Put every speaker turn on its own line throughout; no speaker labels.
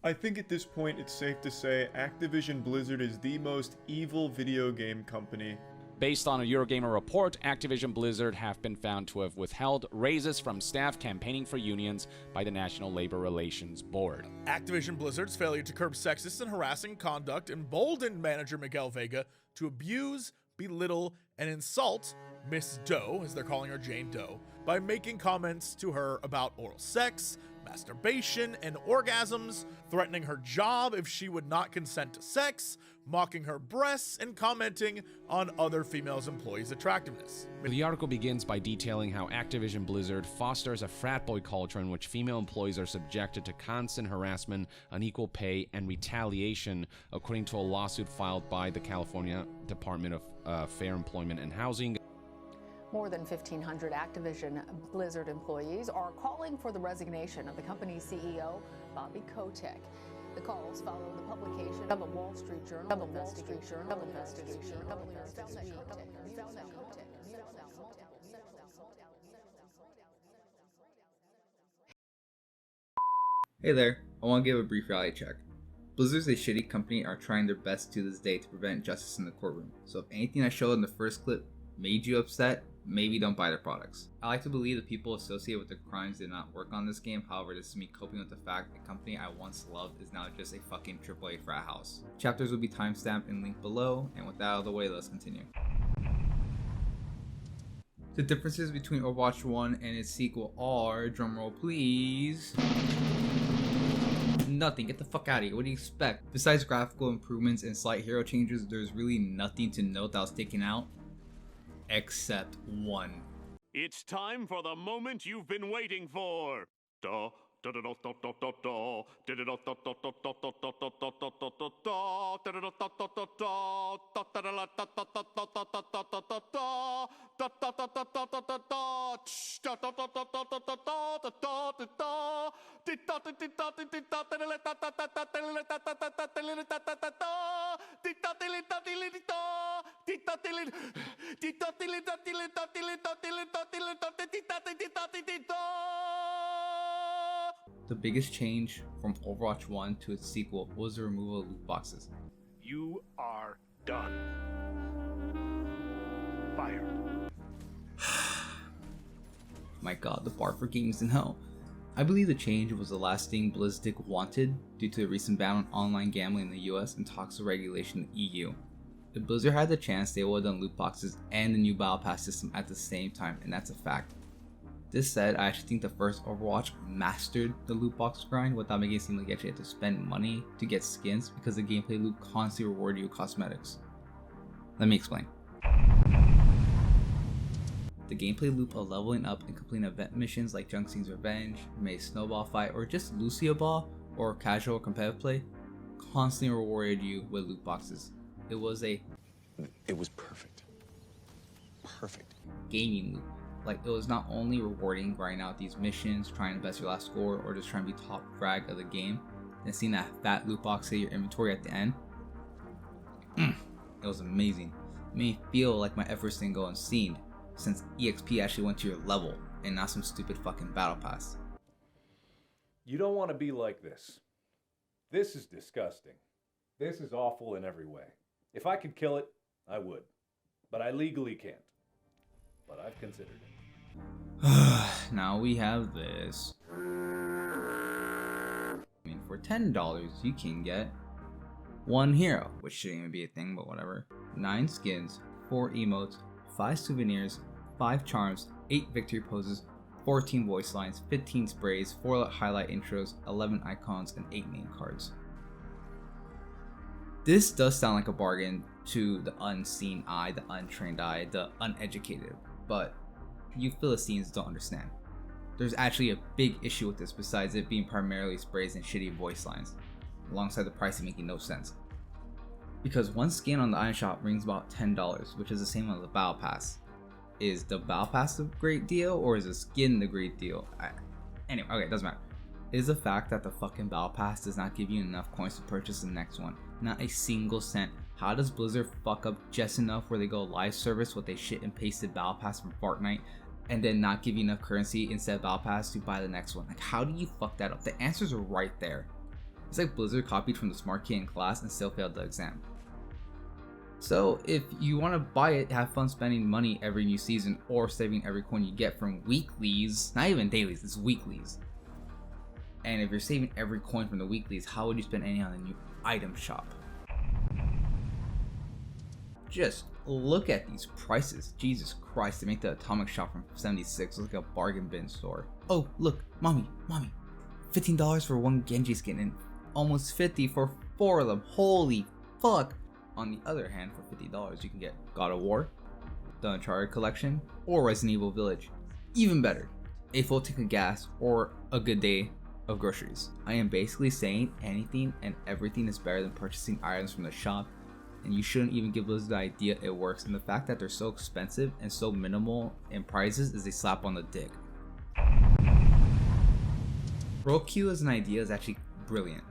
I think at this point it's safe to say Activision Blizzard is the most evil video game company.
Based on a Eurogamer report, Activision Blizzard have been found to have withheld raises from staff campaigning for unions by the National Labor Relations Board.
Activision Blizzard's failure to curb sexist and harassing conduct emboldened manager Miguel Vega to abuse, belittle, and insult Miss Doe, as they're calling her Jane Doe, by making comments to her about oral sex, masturbation, and orgasms, threatening her job if she would not consent to sex, mocking her breasts, and commenting on other female employees' attractiveness.
The article begins by detailing how Activision Blizzard fosters a frat boy culture in which female employees are subjected to constant harassment, unequal pay, and retaliation, according to a lawsuit filed by the California Department of Fair Employment and Housing.
More than 1,500 Activision Blizzard employees are calling for the resignation of the company's CEO, Bobby Kotick. The calls follow the publication of a Wall Street Journal investigation.
Hey there, I want to give a brief reality check. Blizzard's a shitty company and are trying their best to this day to prevent justice in the courtroom. So if anything I showed in the first clip made you upset, maybe don't buy their products. I like to believe the people associated with the crimes did not work on this game, however this is me coping with the fact the company I once loved is now just a fucking AAA frat house. Chapters will be timestamped and linked below, and with that out of the way, let's continue. The differences between Overwatch 1 and its sequel are, drumroll please, nothing. Get the fuck out of here. What do you expect? Besides graphical improvements and slight hero changes, there's really nothing to note that was taken out. Except one.
It's time for the moment you've been waiting for.
The biggest change from Overwatch 1 to its sequel was the removal of loot boxes.
You are done. Fired.
My god, the bar for games in hell. I believe the change was the last thing Blizzard wanted due to the recent ban on online gambling in the US and talks of regulation in the EU. If Blizzard had the chance, they would have done loot boxes and the new Battle Pass system at the same time, and that's a fact. This said, I actually think the first Overwatch mastered the loot box grind without making it seem like you actually had to spend money to get skins because the gameplay loop constantly rewarded you with cosmetics. Let me explain. The gameplay loop of leveling up and completing event missions like Junksine's Revenge, May's Snowball Fight, or just Lucio Ball or casual competitive play constantly rewarded you with loot boxes. It was
perfect. Perfect.
Gaming loop. Like, it was not only rewarding grinding out these missions, trying to best your last score, or just trying to be top frag of the game, and seeing that fat loot box hit your inventory at the end. It was amazing. It made me feel like my efforts didn't go unseen, since EXP actually went to your level, and not some stupid fucking battle pass.
You don't want to be like this. This is disgusting. This is awful in every way. If I could kill it, I would. But I legally can't. But I've considered it.
Now we have this. I mean, for $10 you can get 1 hero, which shouldn't even be a thing, but whatever. 9 skins, 4 emotes, 5 souvenirs, 5 charms, 8 victory poses, 14 voice lines, 15 sprays, 4 highlight intros, 11 icons, and 8 name cards. This does sound like a bargain to the unseen eye, the untrained eye, the uneducated, but you Philistines don't understand. There's actually a big issue with this besides it being primarily sprays and shitty voice lines, alongside the pricing making no sense. Because one skin on the item shop rings about $10, which is the same as the Battle Pass. Is the Battle Pass a great deal, or is the skin the great deal? Anyway, okay, it doesn't matter. It is the fact that the fucking Battle Pass does not give you enough coins to purchase the next one. Not a single cent. How does Blizzard fuck up just enough where they go live service with a shit and pasted Battle Pass from Fortnite and then not give you enough currency instead of Battle Pass to buy the next one? Like, how do you fuck that up? The answers are right there. It's like Blizzard copied from the smart kid in class and still failed the exam. So if you want to buy it, have fun spending money every new season or saving every coin you get from weeklies, not even dailies, it's weeklies. And if you're saving every coin from the weeklies, how would you spend any on the new item shop? Just look at these prices. Jesus Christ, they make the atomic shop from 76 look like a bargain bin store. Oh, look, mommy, $15 for one Genji skin and almost $50 for 4 of them. Holy fuck. On the other hand, for $50 you can get God of War, the Uncharted collection, or Resident Evil Village. Even better, a full tank of gas or a good day of groceries. I am basically saying anything and everything is better than purchasing items from the shop, and you shouldn't even give Blizzard the idea it works, and the fact that they're so expensive and so minimal in prices is a slap on the dick. Roll queue as an idea is actually brilliant.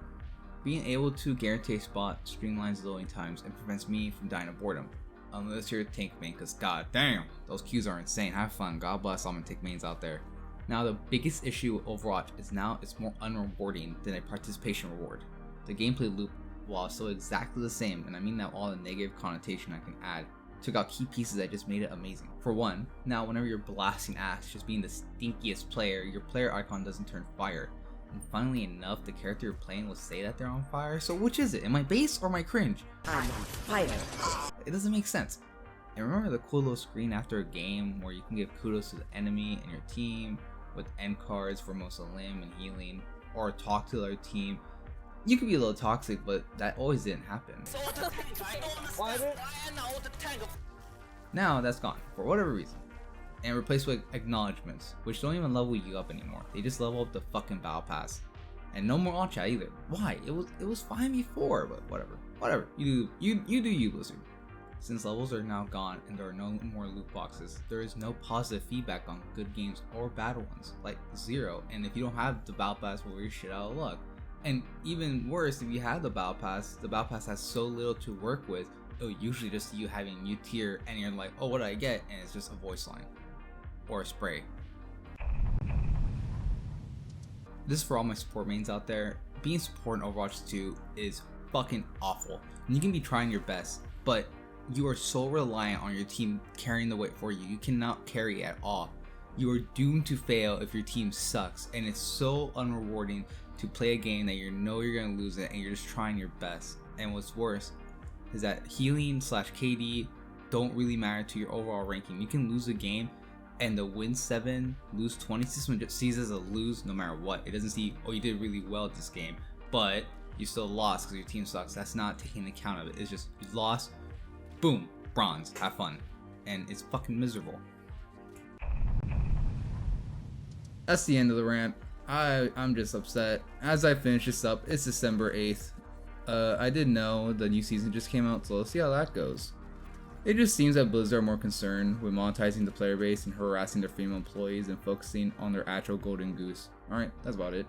Being able to guarantee a spot streamlines loading times and prevents me from dying of boredom. Unless you're a tank main, cause god damn, those queues are insane. Have fun, god bless all my tank mains out there. Now the biggest issue with Overwatch is now it's more unrewarding than a participation reward. The gameplay loop, while still exactly the same, and I mean that all the negative connotation I can add, took out key pieces that just made it amazing. For one, now whenever you're blasting ass, just being the stinkiest player, your player icon doesn't turn fire. And funnily enough, the character you're playing will say that they're on fire. So which is it? Am I base or am I cringe? I'm on fire. It doesn't make sense. And remember the cool little screen after a game where you can give kudos to the enemy and your team with end cards for most of limb and healing, or talk to the other team. You could be a little toxic, but that always didn't happen. Now that's gone for whatever reason, and replaced with acknowledgements, which don't even level you up anymore. They just level up the fucking battle pass, and no more all chat either. Why? It was fine before, but whatever. You do you, Blizzard. Since levels are now gone and there are no more loot boxes, there is no positive feedback on good games or bad ones, like zero. And if you don't have the battle pass, well, you're shit out of luck. And even worse, if you have the battle pass has so little to work with. It'll usually just you having new tier, and you're like, oh, what do I get? And it's just a voice line or a spray. This is for all my support mains out there. Being support in Overwatch 2 is fucking awful. And you can be trying your best, but you are so reliant on your team carrying the weight for you. You cannot carry at all. You are doomed to fail if your team sucks, and it's so unrewarding to play a game that you know you're gonna lose it and you're just trying your best. And what's worse is that healing / KD don't really matter to your overall ranking. You can lose a game and the win 7, lose 20 system just sees as a lose no matter what. It doesn't see, oh, you did really well this game, but you still lost because your team sucks. That's not taking account of it. It's just you lost, boom, bronze, have fun. And it's fucking miserable. That's the end of the rant. I'm just upset. As I finish this up, it's December 8th. I didn't know the new season just came out, so let's see how that goes. It just seems that Blizzard are more concerned with monetizing the player base and harassing their female employees and focusing on their actual golden goose. Alright, that's about it.